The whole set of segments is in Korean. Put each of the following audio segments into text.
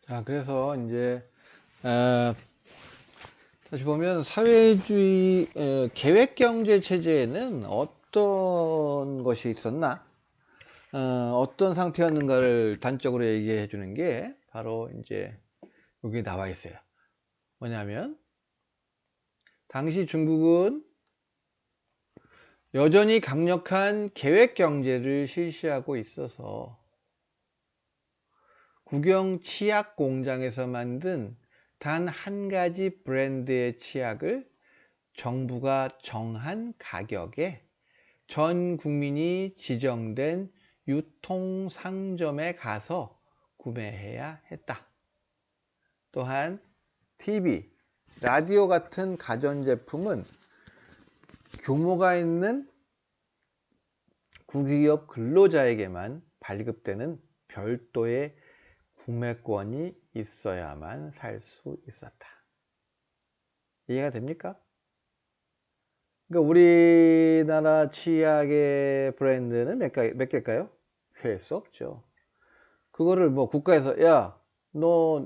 자, 그래서 이제 다시 보면 사회주의 계획경제 체제에는 어떤 것이 있었나, 어떤 상태였는가를 단적으로 얘기해 주는 게 바로 이제 여기 나와 있어요. 뭐냐면 당시 중국은 여전히 강력한 계획경제를 실시하고 있어서 국영 치약 공장에서 만든 단 한 가지 브랜드의 치약을 정부가 정한 가격에 전 국민이 지정된 유통 상점에 가서 구매해야 했다. 또한 TV, 라디오 같은 가전제품은 규모가 있는 국유기업 근로자에게만 발급되는 별도의 구매권이 있어야만 살 수 있었다. 이해가 됩니까? 그러니까 우리나라 치약의 브랜드는 몇 개일까요? 셀 수 없죠. 그거를 뭐 국가에서 야, 너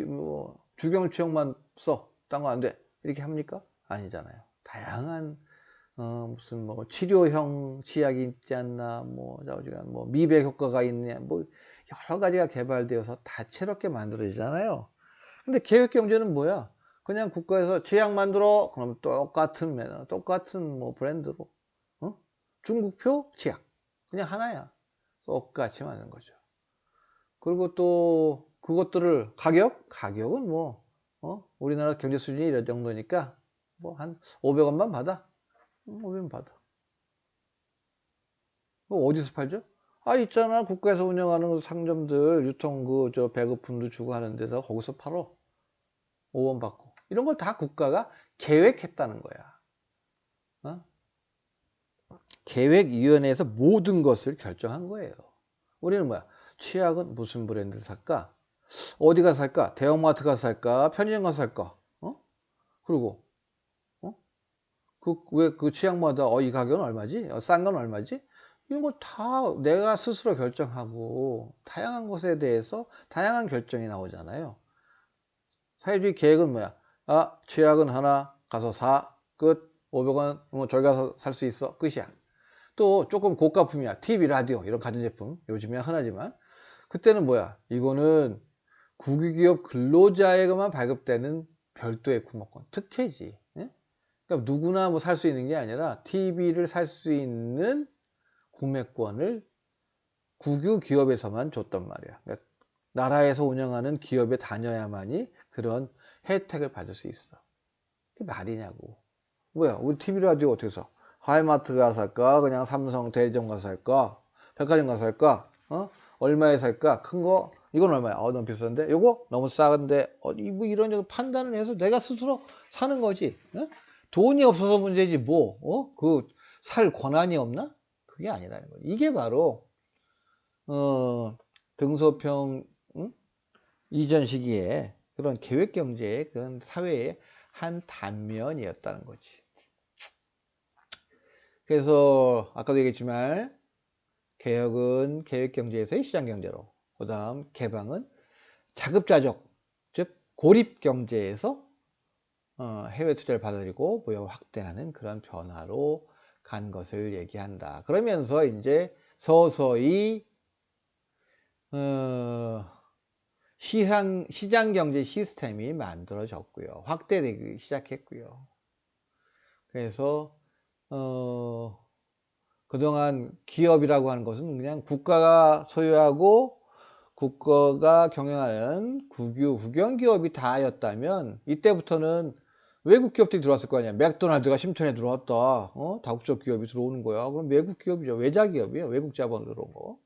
뭐 주경치약만 써. 딴 거 안 돼. 이렇게 합니까? 아니잖아요. 다양한 무슨 뭐 치료형 치약이 있지 않나, 뭐 자우지간 뭐 미백 효과가 있냐, 뭐 여러 가지가 개발되어서 다채롭게 만들어지잖아요. 근데 계획 경제는 뭐야? 그냥 국가에서 치약 만들어. 그럼 똑같은 매너, 똑같은 뭐 브랜드로, 어? 중국표 치약 그냥 하나야. 똑같이 만든 거죠. 그리고 또 그것들을 가격은 뭐 우리나라 경제 수준이 이런 정도니까 뭐 한 500원만 받아. 500원 받아. 어디서 팔죠? 아, 있잖아. 국가에서 운영하는 상점들, 유통 저 배급품도 주고 하는 데서 거기서 팔어. 5원 받고. 이런 걸 다 국가가 계획했다는 거야. 어? 계획위원회에서 모든 것을 결정한 거예요. 우리는 뭐야? 치약은 무슨 브랜드 살까? 어디 가서 살까? 대형마트 가서 살까? 편의점 가서 살까? 그리고 왜 그 치약마다 이 가격은 얼마지? 싼 건 얼마지? 이런 거 다 내가 스스로 결정하고 다양한 것에 대해서 다양한 결정이 나오잖아요. 사회주의 계획은 뭐야? 아, 치약은 하나 가서 사. 끝. 500원 저기 가서 살 수 있어. 끝이야. 또 조금 고가품이야. TV, 라디오 이런 가전제품. 요즘에 흔하지만 그때는 뭐야? 이거는 국유기업 근로자에게만 발급되는 별도의 구매권. 특혜지. 예? 그러니까 누구나 뭐 살 수 있는 게 아니라 TV를 살 수 있는 구매권을 국유 기업에서만 줬단 말이야. 그러니까 나라에서 운영하는 기업에 다녀야만이 그런 혜택을 받을 수 있어. 그게 말이냐고. 뭐야, 우리 TV 라디오 어떻게 사? 하이마트 가서 살까? 그냥 삼성 대리점 가서 살까? 백화점 가서 살까? 얼마에 살까? 큰 거? 이건 얼마야? 너무 비싼데? 요거? 너무 싸은데? 뭐 이런 판단을 해서 내가 스스로 사는 거지. 돈이 없어서 문제지, 뭐. 살 권한이 없나? 그게 아니라는 거지. 이게 바로, 등소평, 응? 이전 시기에 그런 계획경제의 그런 사회의 한 단면이었다는 거지. 그래서 아까도 얘기했지만 개혁은 계획경제에서의 시장경제로, 그 다음 개방은 자급자족, 즉 고립경제에서 해외 투자를 받아들이고 무역을 확대하는 그런 변화로 간 것을 얘기한다. 그러면서 이제 서서히 시장경제 시스템이 만들어졌고요. 확대되기 시작했고요. 그래서 그동안 기업이라고 하는 것은 그냥 국가가 소유하고 국가가 경영하는 국영기업이 다였다면 이때부터는 외국 기업들이 들어왔을 거 아니야. 맥도날드가 심천에 들어왔다. 다국적 기업이 들어오는 거야. 그럼 외국 기업이죠. 외자 기업이에요. 외국 자본으로 들어온 거.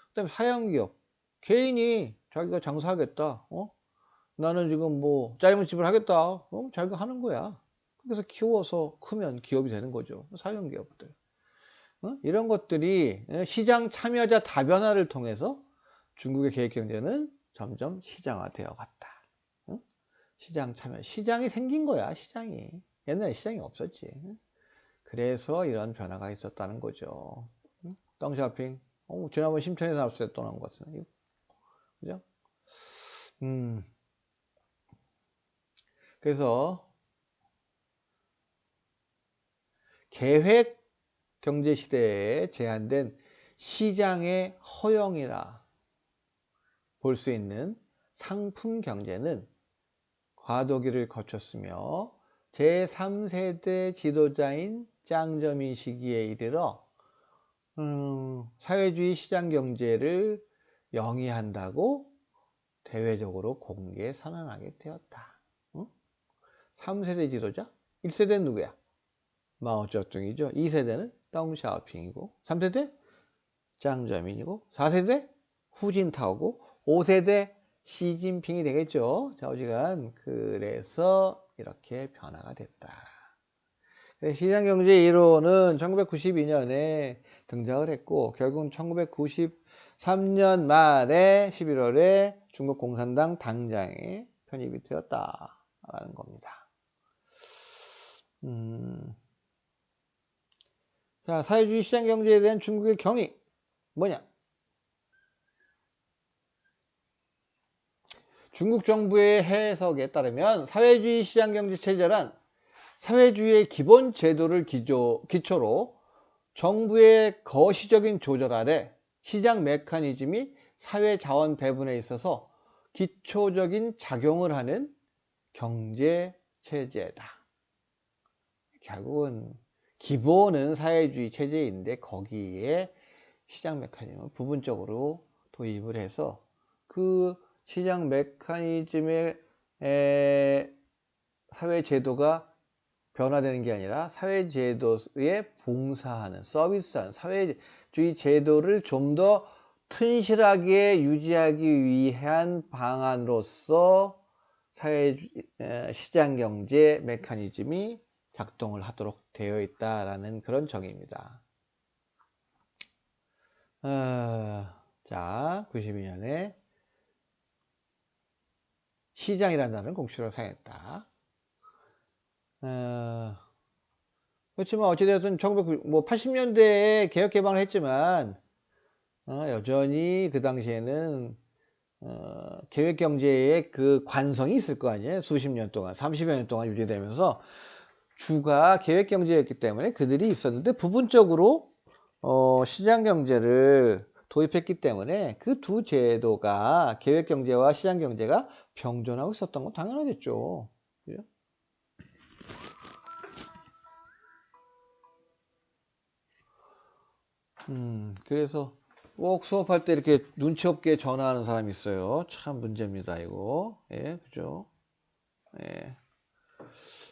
그다음에 사양 기업. 개인이 자기가 장사하겠다. 나는 지금 뭐 짜장면집을 하겠다. 자기가 하는 거야. 그래서 키워서 크면 기업이 되는 거죠. 사용 기업들. 이런 것들이 시장 참여자 다변화를 통해서 중국의 계획경제는 점점 시장화되어 갔다. 시장 참여, 시장이 생긴 거야. 시장이 옛날에 시장이 없었지. 그래서 이런 변화가 있었다는 거죠. 덩샤핑, 지난번 심천에서 나왔을 때 또 나온 것 같은데, 그죠? 음, 그래서 계획 경제 시대에 제한된 시장의 허용이라 볼 수 있는 상품 경제는 과도기를 거쳤으며 제3세대 지도자인 짱저민 시기에 이르러 사회주의 시장 경제를 영위한다고 대외적으로 공개 선언하게 되었다. 응? 3세대 지도자? 1세대는 누구야? 마오쩌둥이죠. 2세대는 덩샤오핑이고 3세대 짱저민이고 4세대 후진타오고 5세대 시진핑이 되겠죠. 좌우지간. 그래서 이렇게 변화가 됐다. 시장경제 이론은 1992년에 등장을 했고 결국은 1993년 말에 11월에 중국 공산당 당장에 편입이 되었다라는 겁니다. 자, 사회주의 시장경제에 대한 중국의 경위 뭐냐? 중국 정부의 해석에 따르면 사회주의 시장경제 체제란 사회주의의 기본 제도를 기초로 정부의 거시적인 조절 아래 시장 메커니즘이 사회 자원 배분에 있어서 기초적인 작용을 하는 경제 체제다. 결국은 기본은 사회주의 체제인데 거기에 시장 메커니즘을 부분적으로 도입을 해서 그 시장 메커니즘의 사회 제도가 변화되는 게 아니라 사회제도에 봉사하는, 서비스하는 사회주의 제도를 좀 더 튼실하게 유지하기 위한 방안으로서 시장경제 메커니즘이 작동을 하도록 되어 있다라는 그런 정의입니다. 자, 92년에 시장이라는 단어를 공식으로 사용했다. 그렇지만 어찌되었든 80년대에 개혁 개방을 했지만 여전히 그 당시에는 계획 경제의 그 관성이 있을 거 아니에요. 수십 년 동안 30여 년 동안 유지되면서 주가 계획 경제였기 때문에 그들이 있었는데 부분적으로 시장 경제를 도입했기 때문에 그 두 제도가 계획 경제와 시장 경제가 병존하고 있었던 건 당연하겠죠. 그죠? 그래서 꼭 수업할 때 이렇게 눈치 없게 전화하는 사람이 있어요. 참 문제입니다, 이거. 예, 그죠? 예.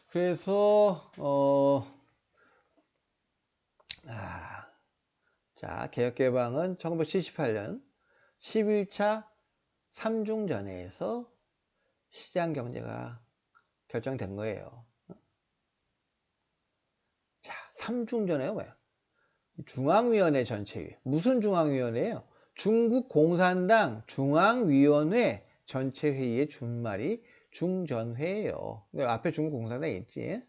그래서, 자, 개혁개방은 1978년 11차 삼중전회에서 시장경제가 결정된 거예요. 자, 삼중전회가 뭐야? 중앙위원회 전체회. 무슨 중앙위원회예요? 중국 공산당 중앙위원회 전체회의의 준말이 중전회예요. 앞에 중국 공산당이 있지.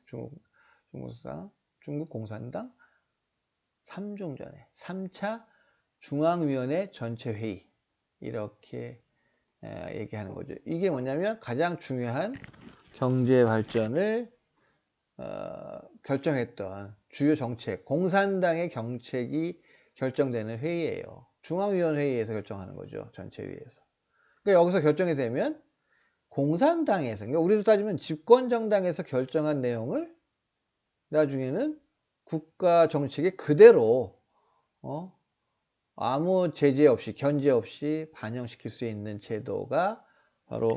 중국 공산당 3중전회, 3차 중앙위원회 전체회의 이렇게 얘기하는 거죠. 이게 뭐냐면 가장 중요한 경제 발전을 결정했던 주요 정책, 공산당의 정책이 결정되는 회의예요. 중앙위원회의에서 결정하는 거죠. 전체회의에서. 그러니까 여기서 결정이 되면 공산당에서, 그러니까 우리로 따지면 집권정당에서 결정한 내용을 나중에는 국가 정책에 그대로 아무 제재 없이 견제 없이 반영시킬 수 있는 제도가 바로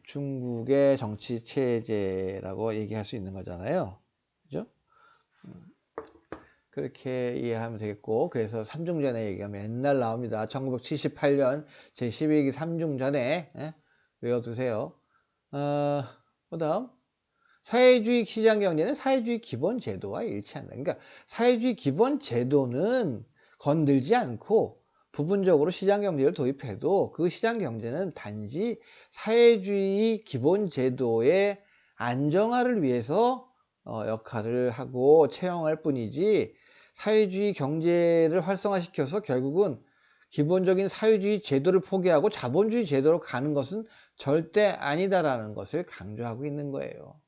중국의 정치 체제라고 얘기할 수 있는 거잖아요. 그죠? 그렇게 이해하면 되겠고, 그래서 삼중전회 얘기하면 옛날 나옵니다. 1978년 제12기 삼중전회 외워두세요. 그 다음 사회주의 시장경제는 사회주의 기본제도와 일치한다. 그러니까 사회주의 기본제도는 건들지 않고 부분적으로 시장경제를 도입해도 그 시장경제는 단지 사회주의 기본제도의 안정화를 위해서 역할을 하고 채용할 뿐이지 사회주의 경제를 활성화시켜서 결국은 기본적인 사회주의 제도를 포기하고 자본주의 제도로 가는 것은 절대 아니다라는 것을 강조하고 있는 거예요.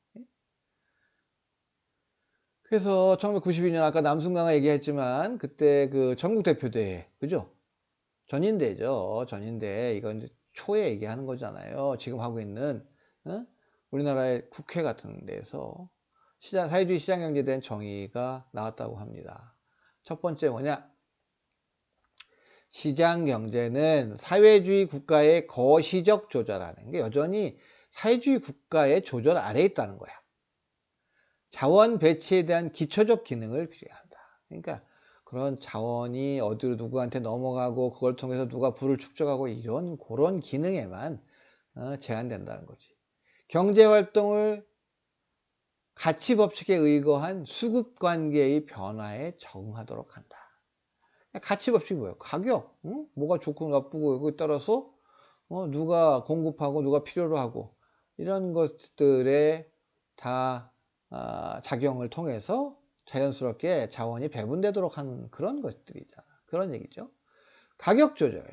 그래서 1992년 아까 남순강화 얘기했지만 그때 그 전국대표대회, 그죠? 전인대죠. 전인대. 이건 이제 초에 얘기하는 거잖아요. 지금 하고 있는 우리나라의 국회 같은 데서 사회주의 시장경제에 대한 정의가 나왔다고 합니다. 첫 번째 뭐냐? 시장경제는 사회주의 국가의 거시적 조절하는 게 여전히 사회주의 국가의 조절 아래에 있다는 거야. 자원 배치에 대한 기초적 기능을 비례한다. 그러니까 그런 자원이 어디로 누구한테 넘어가고 그걸 통해서 누가 부를 축적하고 이런 그런 기능에만 제한된다는 거지. 경제활동을 가치법칙에 의거한 수급관계의 변화에 적응하도록 한다. 가치법칙이 뭐예요? 가격, 뭐가 좋고 나쁘고 이거에 따라서 누가 공급하고 누가 필요로 하고 이런 것들에 다 작용을 통해서 자연스럽게 자원이 배분되도록 하는 그런 것들이잖아. 그런 얘기죠. 가격 조절,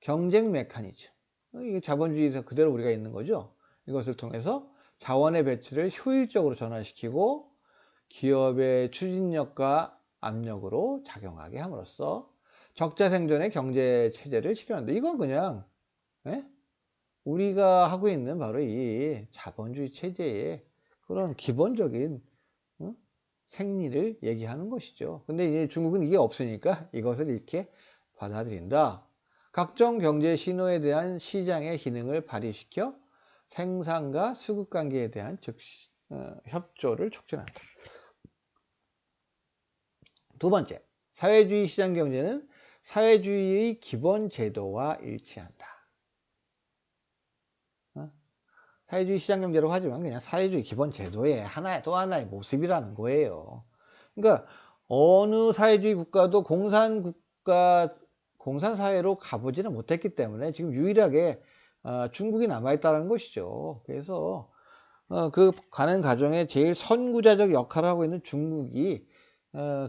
경쟁 메커니즘. 이게 자본주의에서 그대로 우리가 있는 거죠. 이것을 통해서 자원의 배치를 효율적으로 전환시키고 기업의 추진력과 압력으로 작용하게 함으로써 적자 생존의 경제 체제를 실현한다. 이건 그냥 우리가 하고 있는 바로 이 자본주의 체제의 그런 기본적인 생리를 얘기하는 것이죠. 근데 이제 중국은 이게 없으니까 이것을 이렇게 받아들인다. 각종 경제 신호에 대한 시장의 기능을 발휘시켜 생산과 수급 관계에 대한 협조를 촉진한다. 두 번째, 사회주의 시장 경제는 사회주의의 기본 제도와 일치한다. 사회주의 시장 경제라고 하지만 그냥 사회주의 기본 제도의 또 하나의 모습이라는 거예요. 그러니까 어느 사회주의 국가도 공산사회로 가보지는 못했기 때문에 지금 유일하게 중국이 남아있다는 것이죠. 그래서 그 가는 과정에 제일 선구자적 역할을 하고 있는 중국이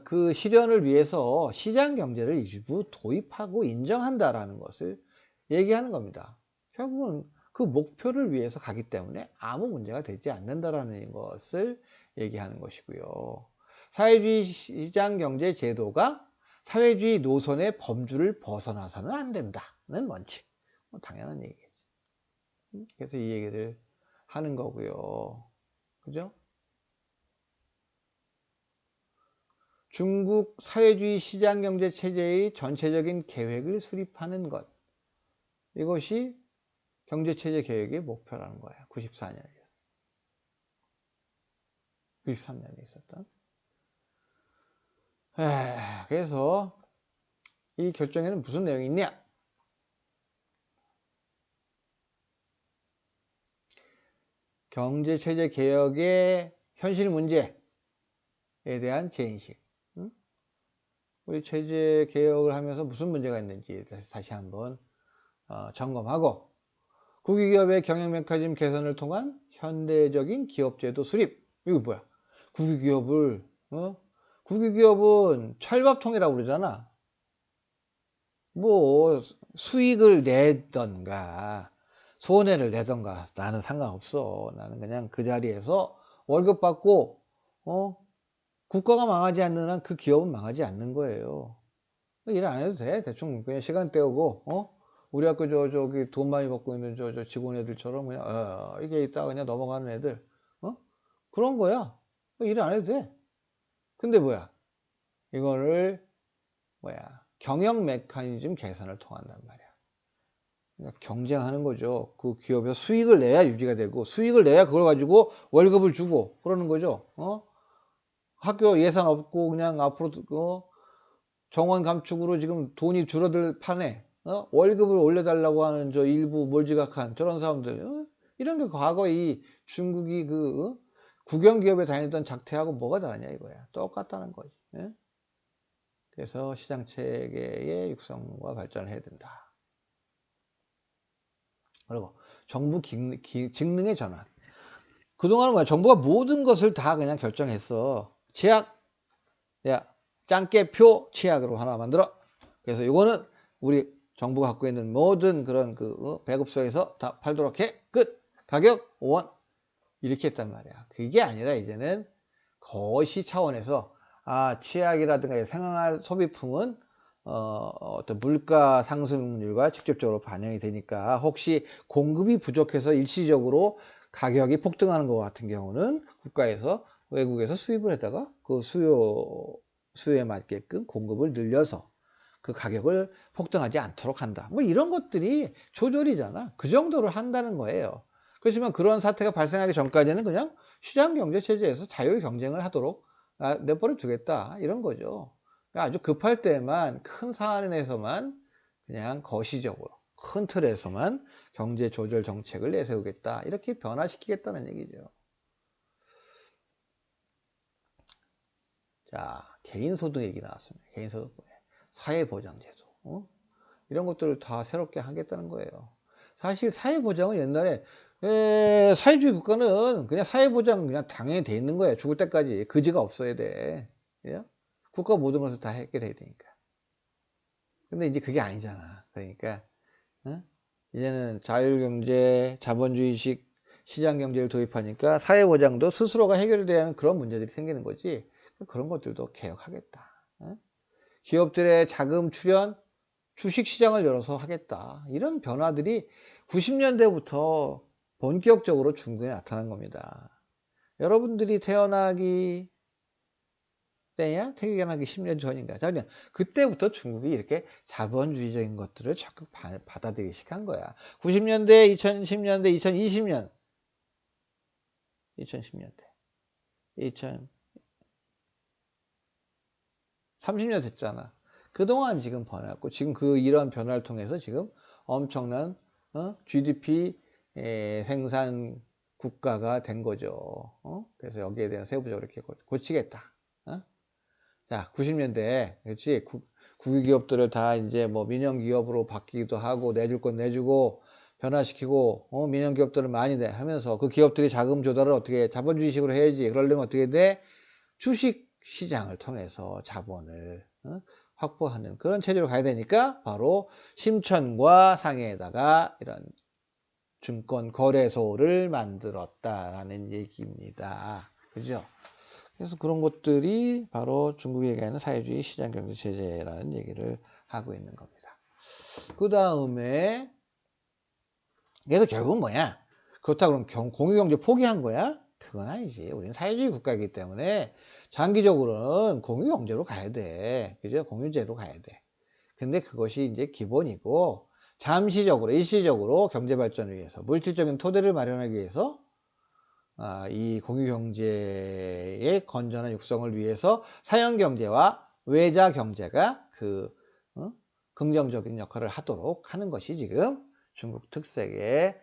그 실현을 위해서 시장 경제를 일부 도입하고 인정한다라는 것을 얘기하는 겁니다. 결국은 그 목표를 위해서 가기 때문에 아무 문제가 되지 않는다라는 것을 얘기하는 것이고요. 사회주의 시장 경제 제도가 사회주의 노선의 범주를 벗어나서는 안 된다는 원칙. 당연한 얘기겠지. 그래서 이 얘기를 하는 거고요. 그죠? 중국 사회주의 시장경제 체제의 전체적인 계획을 수립하는 것. 이것이 경제체제 계획의 목표라는 거예요. 94년에. 93년에 있었던. 그래서 이 결정에는 무슨 내용이 있냐? 경제체제 개혁의 현실 문제에 대한 재인식. 우리 체제 개혁을 하면서 무슨 문제가 있는지 다시 한번 점검하고 국유기업의 경영 메커니즘 개선을 통한 현대적인 기업제도 수립. 이거 뭐야? 국유기업은 철밥통이라고 그러잖아. 뭐 수익을 내던가 손해를 내던가 나는 상관없어. 나는 그냥 그 자리에서 월급 받고 국가가 망하지 않는 한 그 기업은 망하지 않는 거예요. 일 안 해도 돼. 대충 그냥 시간 때우고 우리 학교 저기 돈 많이 벌고 있는 저 직원 애들처럼 그냥 이게 있다가 그냥 넘어가는 애들 그런 거야. 일 안 해도 돼. 근데 뭐야? 이거를 경영 메커니즘 개선을 통한단 말이야. 그러니까 경쟁하는 거죠. 그 기업에서 수익을 내야 유지가 되고 수익을 내야 그걸 가지고 월급을 주고 그러는 거죠. 학교 예산 없고 그냥 앞으로 정원 감축으로 지금 돈이 줄어들 판에 월급을 올려달라고 하는 저 일부 몰지각한 저런 사람들 이런 게 과거 이 중국이 그 국영기업에 다니던 작태하고 뭐가 다르냐 이거야. 똑같다는 거지. 그래서 시장체계의 육성과 발전을 해야 된다. 그리고 정부 직능의 전환. 그동안은 뭐야? 정부가 모든 것을 다 그냥 결정했어. 치약, 야, 짱깨표 치약으로 하나 만들어. 그래서 이거는 우리 정부가 갖고 있는 모든 그런 배급소에서 다 팔도록 해. 끝. 가격 5원. 이렇게 했단 말이야. 그게 아니라 이제는 거시 차원에서 치약이라든가 생활 소비품은 어떤 물가 상승률과 직접적으로 반영이 되니까 혹시 공급이 부족해서 일시적으로 가격이 폭등하는 것 같은 경우는 국가에서 외국에서 수입을 했다가 그 수요에 맞게끔 공급을 늘려서 그 가격을 폭등하지 않도록 한다. 뭐 이런 것들이 조절이잖아. 그 정도를 한다는 거예요. 그렇지만 그런 사태가 발생하기 전까지는 그냥 시장 경제 체제에서 자율 경쟁을 하도록 내버려 두겠다. 이런 거죠. 그러니까 아주 급할 때만 큰 사안에서만 그냥 거시적으로 큰 틀에서만 경제 조절 정책을 내세우겠다. 이렇게 변화시키겠다는 얘기죠. 자, 개인소득 얘기 나왔습니다. 개인소득 사회보장제도. 이런 것들을 다 새롭게 하겠다는 거예요. 사실 사회보장은 옛날에 사회주의 국가는 그냥 사회보장 그냥 당연히 돼 있는 거예요. 죽을 때까지 그지가 없어야 돼. 예? 국가 모든 것을 다 해결해야 되니까. 근데 이제 그게 아니잖아. 그러니까 이제는 자율경제, 자본주의식 시장경제를 도입하니까 사회보장도 스스로가 해결돼야 하는 그런 문제들이 생기는 거지. 그런 것들도 개혁하겠다. 기업들의 자금 출연, 주식시장을 열어서 하겠다. 이런 변화들이 90년대부터 본격적으로 중국에 나타난 겁니다. 여러분들이 태어나기 때냐? 태어나기 10년 전인가? 자, 그냥 그때부터 중국이 이렇게 자본주의적인 것들을 적극 받아들이기 시작한 거야. 90년대, 2010년대, 2020년, 2010년대, 2030년 됐잖아. 그동안 지금 변화했고, 지금 이런 변화를 통해서 지금 엄청난 GDP 생산 국가가 된 거죠. 그래서 여기에 대한 세부적으로 이렇게 고치겠다. 자, 90년대, 그렇지? 국유기업들을 다 이제 뭐 민영기업으로 바뀌기도 하고, 내줄 건 내주고, 변화시키고, 민영기업들을 많이 하면서 그 기업들이 자금 조달을 어떻게 자본주의식으로 해야지. 그러려면 어떻게 돼? 주식 시장을 통해서 자본을 확보하는 그런 체제로 가야 되니까 바로 심천과 상해에다가 이런 증권거래소를 만들었다라는 얘기입니다. 그죠? 그래서 그런 것들이 바로 중국이 얘기하는 사회주의 시장경제체제라는 얘기를 하고 있는 겁니다. 그 다음에 그래서 결국은 뭐야? 그렇다고 그럼 공유경제 포기한 거야? 그건 아니지. 우리는 사회주의 국가이기 때문에 장기적으로는 공유경제로 가야 돼. 그죠? 공유제로 가야 돼. 근데 그것이 이제 기본이고, 잠시적으로, 일시적으로 경제발전을 위해서, 물질적인 토대를 마련하기 위해서, 이 공유경제의 건전한 육성을 위해서 사형경제와 외자경제가 긍정적인 역할을 하도록 하는 것이 지금 중국 특색의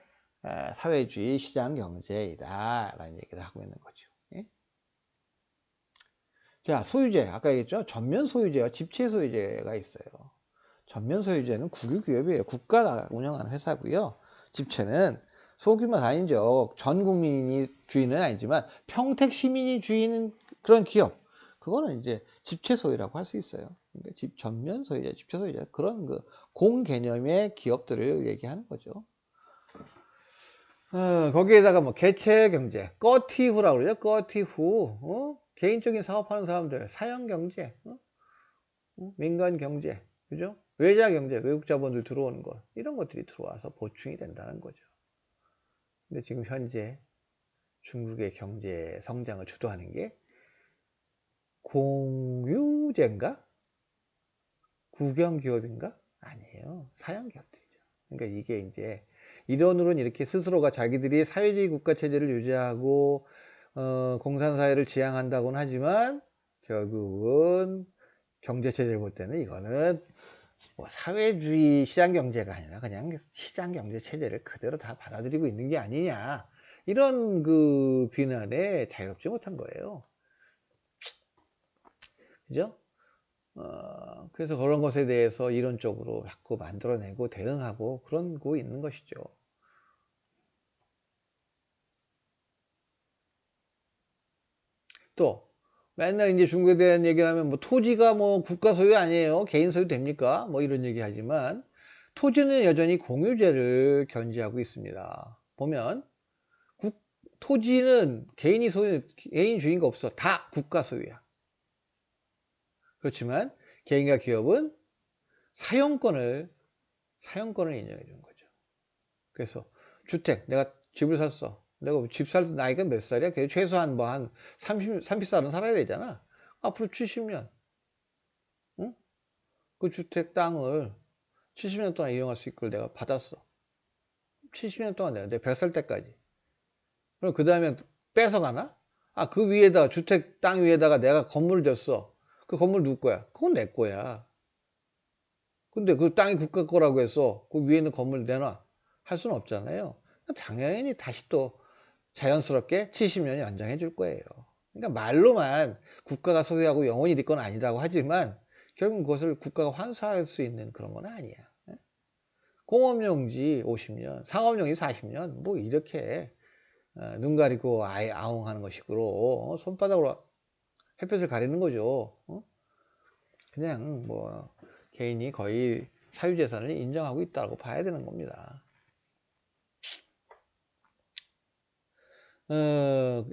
사회주의 시장경제이다 라는 얘기를 하고 있는 거죠. 예? 자, 소유제 아까 얘기했죠. 전면 소유제와 집체 소유제가 있어요. 전면 소유제는 국유기업이에요. 국가가 운영하는 회사고요. 집체는 소규모 아니죠. 전 국민이 주인은 아니지만 평택 시민이 주인은 그런 기업. 그거는 이제 집체 소유라고 할 수 있어요. 그러니까 전면 소유자, 집체 소유자 그런 공 개념의 기업들을 얘기하는 거죠. 거기에다가 뭐 개체 경제, 꺼티후라고 그러죠. 꺼티후. 개인적인 사업하는 사람들, 사형 경제, 민간 경제, 그죠? 외자 경제, 외국 자본들 들어오는 것, 이런 것들이 들어와서 보충이 된다는 거죠. 근데 지금 현재 중국의 경제 성장을 주도하는 게 공유제인가? 국영기업인가? 아니에요. 사형기업들이죠. 그러니까 이게 이제 이론으로는 이렇게 스스로가 자기들이 사회주의 국가 체제를 유지하고 공산사회를 지향한다고는 하지만 결국은 경제체제를 볼 때는 이거는 뭐 사회주의 시장경제가 아니라 그냥 시장경제체제를 그대로 다 받아들이고 있는 게 아니냐 이런 비난에 자유롭지 못한 거예요. 그죠? 그래서 그런 것에 대해서 이론적으로 자꾸 만들어내고 대응하고 그런 거 있는 것이죠. 또 맨날 이제 중국에 대한 얘기하면 뭐 토지가 뭐 국가 소유 아니에요. 개인 소유 됩니까? 뭐 이런 얘기 하지만 토지는 여전히 공유제를 견지하고 있습니다. 보면 국, 토지는 개인이 소유, 개인 주인가 없어. 다 국가 소유야. 그렇지만 개인과 기업은 사용권을 인정해 주는 거죠. 그래서 주택, 내가 집을 샀어. 내가 집 살 나이가 몇 살이야? 최소한 뭐 한 30살은 살아야 되잖아. 앞으로 70년. 응? 그 주택 땅을 70년 동안 이용할 수 있걸 내가 받았어. 70년 동안 내가 내 100살 때까지. 그럼 그 다음에 뺏어가나? 아, 그 위에다가, 주택 땅 위에다가 내가 건물을 졌어. 그 건물 누구 거야? 그건 내 거야. 근데 그 땅이 국가 거라고 해서 그 위에 있는 건물 내놔. 할 수는 없잖아요. 당연히 다시 또 자연스럽게 70년이 연장해 줄 거예요. 그러니까 말로만 국가가 소유하고 영원히 네 건 아니라고 하지만 결국 그것을 국가가 환수할 수 있는 그런 건 아니야. 공업용지 50년, 상업용지 40년, 뭐 이렇게 눈 가리고 아웅하는 것이고 손바닥으로 햇볕을 가리는 거죠. 그냥 뭐 개인이 거의 사유재산을 인정하고 있다고 봐야 되는 겁니다.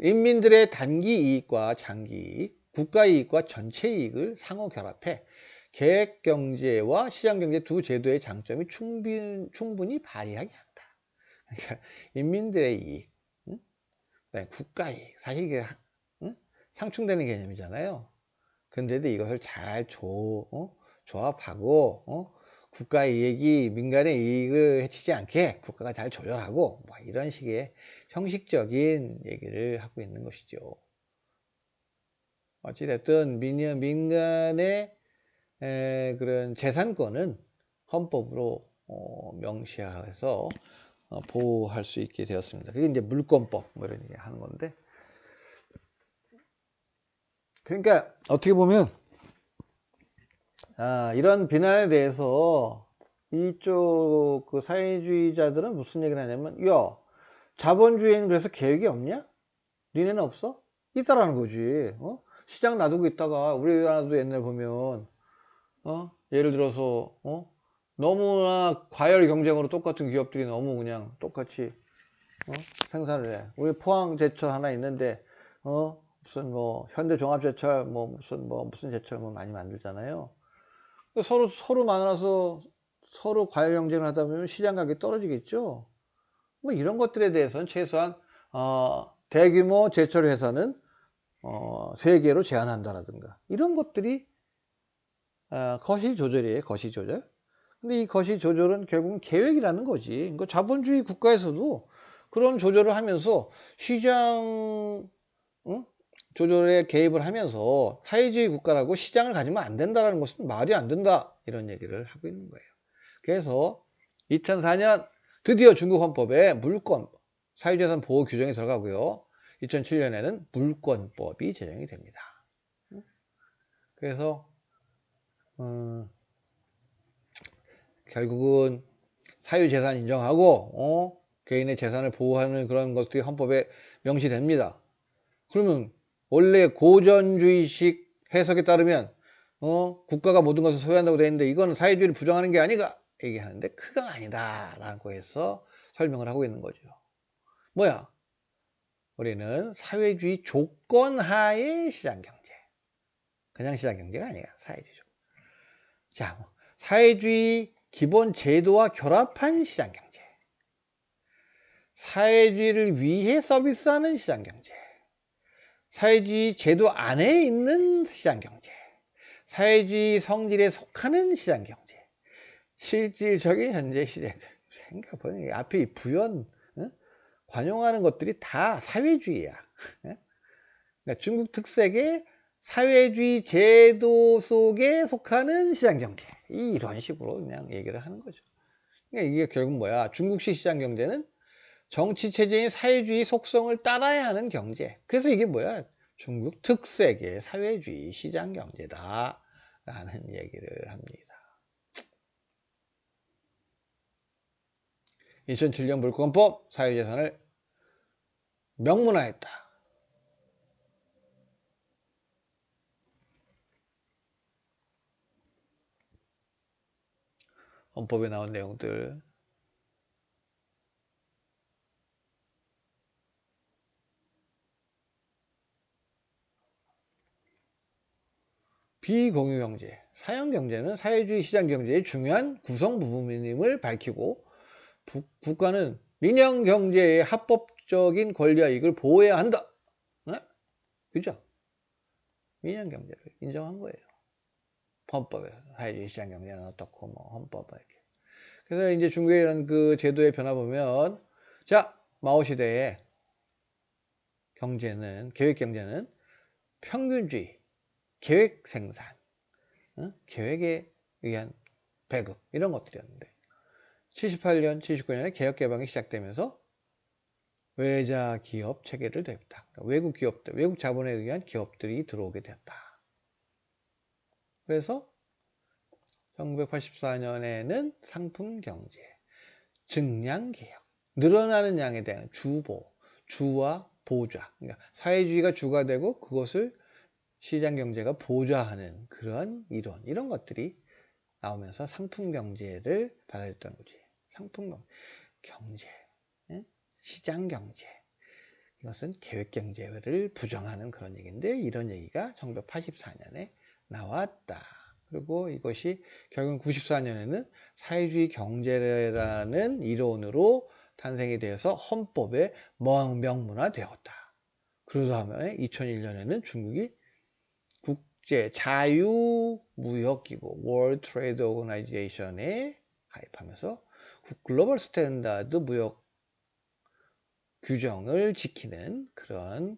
인민들의 단기 이익과 장기 이익, 국가 이익과 전체 이익을 상호 결합해 계획 경제와 시장 경제 두 제도의 장점이 충분히 발휘하게 한다. 그러니까 인민들의 이익, 응? 국가 이익, 사실 이게 응? 상충되는 개념이잖아요. 근데도 이것을 잘 조합하고 국가의 이익이 민간의 이익을 해치지 않게 국가가 잘 조절하고 뭐 이런 식의 형식적인 얘기를 하고 있는 것이죠. 어찌됐든 민간의 그런 재산권은 헌법으로 명시해서 보호할 수 있게 되었습니다. 그게 이제 물권법 뭐 이런 얘기 하는 건데, 그러니까 어떻게 보면 이런 비난에 대해서 이쪽 그 사회주의자들은 무슨 얘기를 하냐면, 야, 자본주의는 그래서 계획이 없냐? 니네는 없어? 있다라는 거지. 시장 놔두고 있다가 우리나라도 옛날 보면 예를 들어서 너무나 과열 경쟁으로 똑같은 기업들이 너무 그냥 똑같이 생산을 해. 우리 포항제철 하나 있는데 무슨 뭐 현대종합제철 뭐 무슨 제철 뭐 많이 만들잖아요. 서로 많아서 서로 과열 경쟁을 하다 보면 시장 가격이 떨어지겠죠. 뭐 이런 것들에 대해서는 최소한 대규모 제철 회사는 3개로 제한한다라든가 이런 것들이 거시 조절이에요. 거시 조절. 근데 이 거시 조절은 결국은 계획이라는 거지. 그러니까 자본주의 국가에서도 그런 조절을 하면서 시장 조절에 개입을 하면서 사회주의 국가라고 시장을 가지면 안 된다는 것은 말이 안 된다. 이런 얘기를 하고 있는 거예요. 그래서 2004년 드디어 중국 헌법에 물권, 사유재산 보호 규정이 들어가고요. 2007년에는 물권법이 제정이 됩니다. 그래서 결국은 사유재산 인정하고 개인의 재산을 보호하는 그런 것들이 헌법에 명시됩니다. 그러면 원래 고전주의식 해석에 따르면 국가가 모든 것을 소유한다고 되어 있는데 이거는 사회주의를 부정하는 게 아닌가 얘기하는데 그건 아니다 라고 해서 설명을 하고 있는 거죠. 뭐야? 우리는 사회주의 조건하의 시장경제, 그냥 시장경제가 아니야. 사회주의 조건. 자, 사회주의 기본 제도와 결합한 시장경제, 사회주의를 위해 서비스하는 시장경제, 사회주의 제도 안에 있는 시장경제, 사회주의 성질에 속하는 시장경제, 실질적인 현재 시장. 그러니까 보니까 앞에 이 부연 관용하는 것들이 다 사회주의야. 그러니까 중국 특색의 사회주의 제도 속에 속하는 시장경제, 이런 식으로 그냥 얘기를 하는 거죠. 그러니까 이게 결국 뭐야? 중국식 시장경제는 정치 체제인 사회주의 속성을 따라야 하는 경제. 그래서 이게 뭐야? 중국 특색의 사회주의 시장 경제다 라는 얘기를 합니다. 2007년 물권법, 사유재산을 명문화했다. 헌법에 나온 내용들. 비공유경제, 사형경제는 사회주의 시장경제의 중요한 구성 부분임을 밝히고 국가는 민영경제의 합법적인 권리와 이익을 보호해야 한다. 네? 그죠? 민영경제를 인정한 거예요. 헌법에서 사회주의 시장경제는 어떻고 뭐 헌법에 이렇게. 그래서 이제 중국의 이런 그 제도의 변화 보면, 자, 마오 시대의 경제는, 계획경제는 평균주의, 계획 생산, 계획에 의한 배급, 이런 것들이었는데 78년, 79년에 개혁 개방이 시작되면서 외자 기업 체계를 도입했다. 그러니까 외국 기업들, 외국 자본에 의한 기업들이 들어오게 되었다. 그래서 1984년에는 상품 경제, 증량 개혁, 늘어나는 양에 대한 주보, 주와 보좌, 그러니까 사회주의가 주가 되고 그것을 시장 경제가 보좌하는 그런 이론, 이런 것들이 나오면서 상품 경제를 받아들였던 거지. 상품 경제, 시장 경제. 이것은 계획 경제를 부정하는 그런 얘기인데, 이런 얘기가 1984년에 나왔다. 그리고 이것이 결국 94년에는 사회주의 경제라는 이론으로 탄생이 되어서 헌법에 명문화되었다. 그러다음에 2001년에는 중국이 국제 자유무역기구 World Trade Organization에 가입하면서 글로벌 스탠다드 무역 규정을 지키는 그런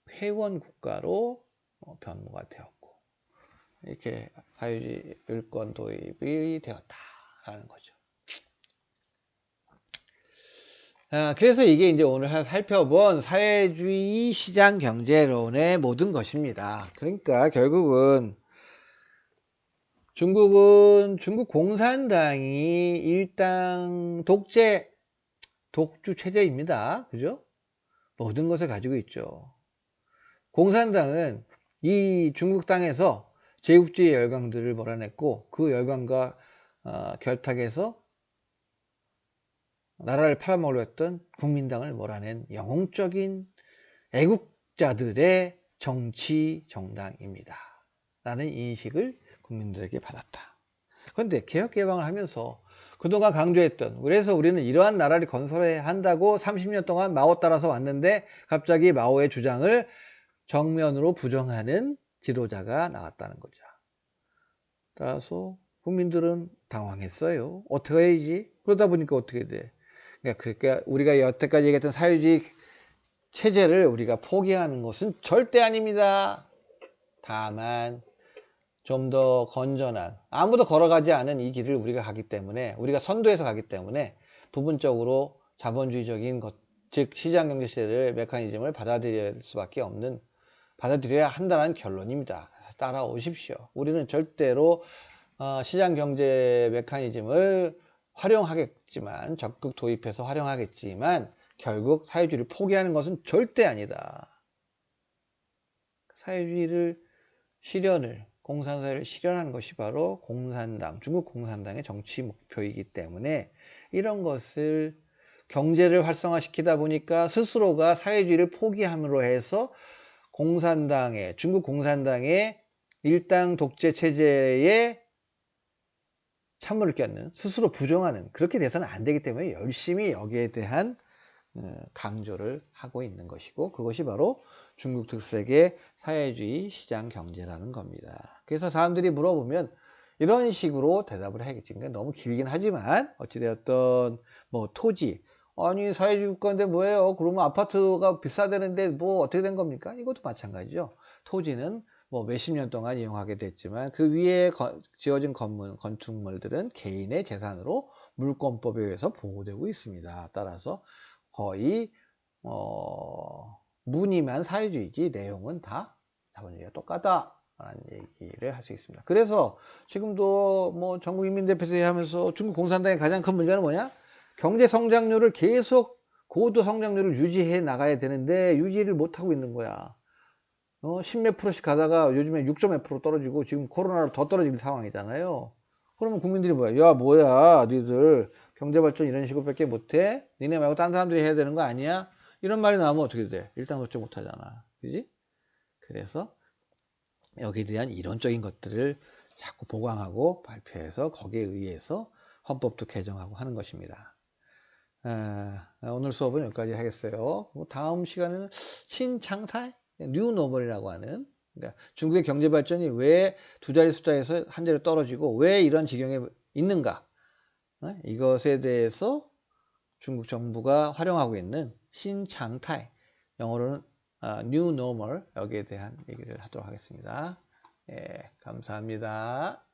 회원 국가로 변모가 되었고, 이렇게 사회주의 율권 도입이 되었다라는 거죠. 그래서 이게 이제 오늘 살펴본 사회주의 시장 경제론의 모든 것입니다. 그러니까 결국은 중국 공산당이 일당 독주 체제입니다. 그죠? 모든 것을 가지고 있죠. 공산당은 이 중국 땅에서 제국주의 열강들을 몰아냈고, 그 열강과 결탁해서 나라를 팔아먹으려 했던 국민당을 몰아낸 영웅적인 애국자들의 정치 정당입니다. 라는 인식을 국민들에게 받았다. 그런데 개혁 개방을 하면서 그동안 강조했던, 그래서 우리는 이러한 나라를 건설해야 한다고 30년 동안 마오 따라서 왔는데 갑자기 마오의 주장을 정면으로 부정하는 지도자가 나왔다는 거죠. 따라서 국민들은 당황했어요. 어떻게 해야지? 그러다 보니까 어떻게 돼? 그러니까 우리가 여태까지 얘기했던 사회주의 체제를 우리가 포기하는 것은 절대 아닙니다. 다만 좀 더 건전한, 아무도 걸어가지 않은 이 길을 우리가 가기 때문에, 우리가 선도해서 가기 때문에 부분적으로 자본주의적인 것, 즉 시장경제 시대를 메커니즘을 받아들여야 한다는 결론입니다. 따라오십시오. 우리는 절대로 시장경제 메커니즘을 활용하겠지만, 적극 도입해서 활용하겠지만 결국 사회주의를 포기하는 것은 절대 아니다. 사회주의를 공산사회를 실현하는 것이 바로 중국 공산당의 정치 목표이기 때문에, 이런 것을 경제를 활성화시키다 보니까 스스로가 사회주의를 포기함으로 해서 중국 공산당의 일당 독재 체제에 찬물을 끼얹는, 스스로 부정하는, 그렇게 돼서는 안 되기 때문에 열심히 여기에 대한 강조를 하고 있는 것이고, 그것이 바로 중국 특색의 사회주의 시장 경제라는 겁니다. 그래서 사람들이 물어보면 이런 식으로 대답을 하겠지. 그러니까 너무 길긴 하지만 어찌되었든 뭐 토지, 아니 사회주의 국가인데 뭐예요? 그러면 아파트가 비싸다는데 뭐 어떻게 된 겁니까? 이것도 마찬가지죠. 토지는 뭐 몇십 년 동안 이용하게 됐지만 그 위에 지어진 건축물들은 개인의 재산으로 물권법에 의해서 보호되고 있습니다. 따라서 거의 무늬만 사회주의지 내용은 다 자본주의가 똑같다라는 얘기를 할 수 있습니다. 그래서 지금도 뭐 전국인민대표대회 하면서 중국 공산당의 가장 큰 문제는 뭐냐? 경제 성장률을 계속 고도 성장률을 유지해 나가야 되는데 유지를 못하고 있는 거야. 10몇 프로씩 가다가 요즘에 6점 몇 프로 떨어지고 지금 코로나로 더 떨어질 상황이잖아요. 그러면 국민들이 뭐야? 야, 뭐야, 니들 경제발전 이런 식으로밖에 못해? 니네 말고 딴 사람들이 해야 되는 거 아니야? 이런 말이 나오면 어떻게 돼? 일단 어쩌 못하잖아. 그지? 그래서 여기에 대한 이론적인 것들을 자꾸 보강하고 발표해서 거기에 의해서 헌법도 개정하고 하는 것입니다. 오늘 수업은 여기까지 하겠어요. 다음 시간에는 신常态, 뉴노멀이라고 하는, 그러니까 중국의 경제 발전이 왜 두 자리 숫자에서 한 자리 떨어지고 왜 이런 지경에 있는가, 이것에 대해서 중국 정부가 활용하고 있는 신常态, 영어로는 new normal, 여기에 대한 얘기를 하도록 하겠습니다. 예, 감사합니다.